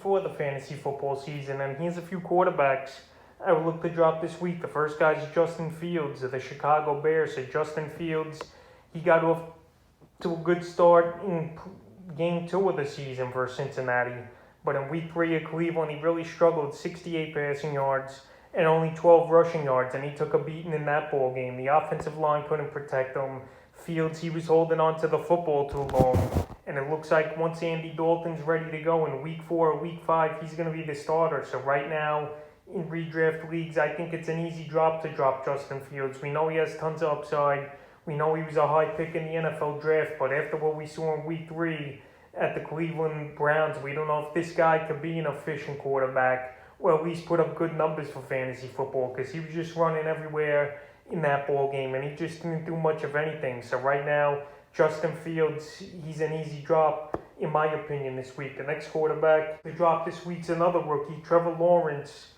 4 of the fantasy football season, and here's a few quarterbacks I would look to drop this week. The first guy is Justin Fields of the Chicago Bears. So Justin Fields, he got off to a good start in game 2 of the season for Cincinnati. But in week 3 at Cleveland, he really struggled, 68 passing yards and only 12 rushing yards, and he took a beating in that ball game. The offensive line couldn't protect him. Fields, he was holding on to the football too long. And it looks like once Andy Dalton's ready to go in week 4 or week 5, he's going to be the starter. So right now, in redraft leagues, I think it's an easy drop to drop Justin Fields. We know he has tons of upside. We know he was a high pick in the NFL draft, but after what we saw in week 3 at the Cleveland Browns, we don't know if this guy could be an efficient quarterback or at least put up good numbers for fantasy football, because he was just running everywhere in that ball game and he just didn't do much of anything. So right now, Justin Fields, he's an easy drop in my opinion this week. The next quarterback to drop this week's another rookie, Trevor Lawrence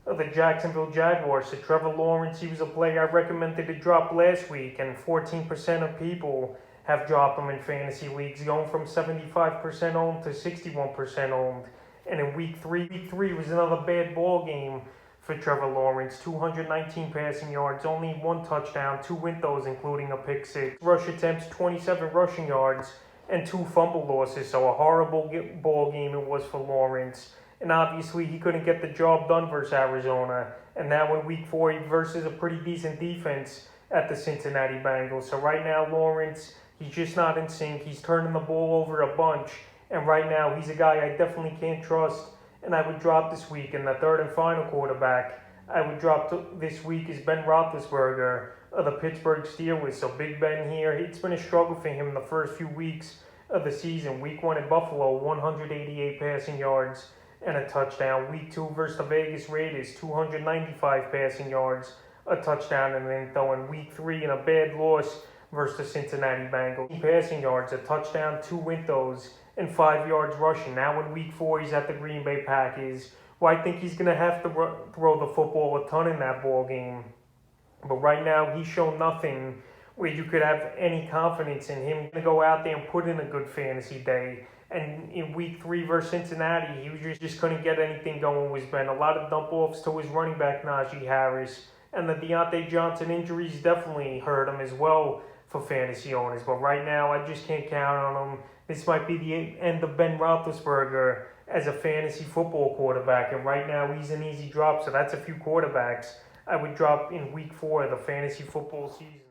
of the Jacksonville Jaguars. So Trevor Lawrence, he was a player I recommended to drop last week, and 14% of people have dropped him in fantasy leagues, going from 75% owned to 61% owned. And in week 3 was another bad ball game for Trevor Lawrence. 219 passing yards, only 1 touchdown, 2 windows including a pick 6. Rush attempts, 27 rushing yards, and 2 fumble losses. So a horrible ball game it was for Lawrence. And obviously he couldn't get the job done versus Arizona. And now in week 4 versus a pretty decent defense at the Cincinnati Bengals. So right now Lawrence, he's just not in sync. He's turning the ball over a bunch. And right now he's a guy I definitely can't trust, and I would drop this week. And the third and final quarterback I would drop this week is Ben Roethlisberger of the Pittsburgh Steelers. So Big Ben here, it's been a struggle for him the first few weeks of the season. Week 1 at Buffalo, 188 passing yards and a touchdown. Week 2 versus the Vegas Raiders, 295 passing yards, a touchdown, and then though in week 3 in a bad loss versus the Cincinnati Bengals, passing yards, a touchdown, 2 windows, and 5 yards rushing. Now in week 4, he's at the Green Bay Packers. Well, I think he's going to have to throw the football a ton in that ball game. But right now, he's shown nothing where you could have any confidence in him to go out there and put in a good fantasy day. And in week 3 versus Cincinnati, he was just couldn't get anything going with Ben. A lot of dump offs to his running back, Najee Harris. And the Deontay Johnson injuries definitely hurt him as well for fantasy owners. But right now, I just can't count on him. This might be the end of Ben Roethlisberger as a fantasy football quarterback. And right now, he's an easy drop. So that's a few quarterbacks I would drop in week 4 of the fantasy football season.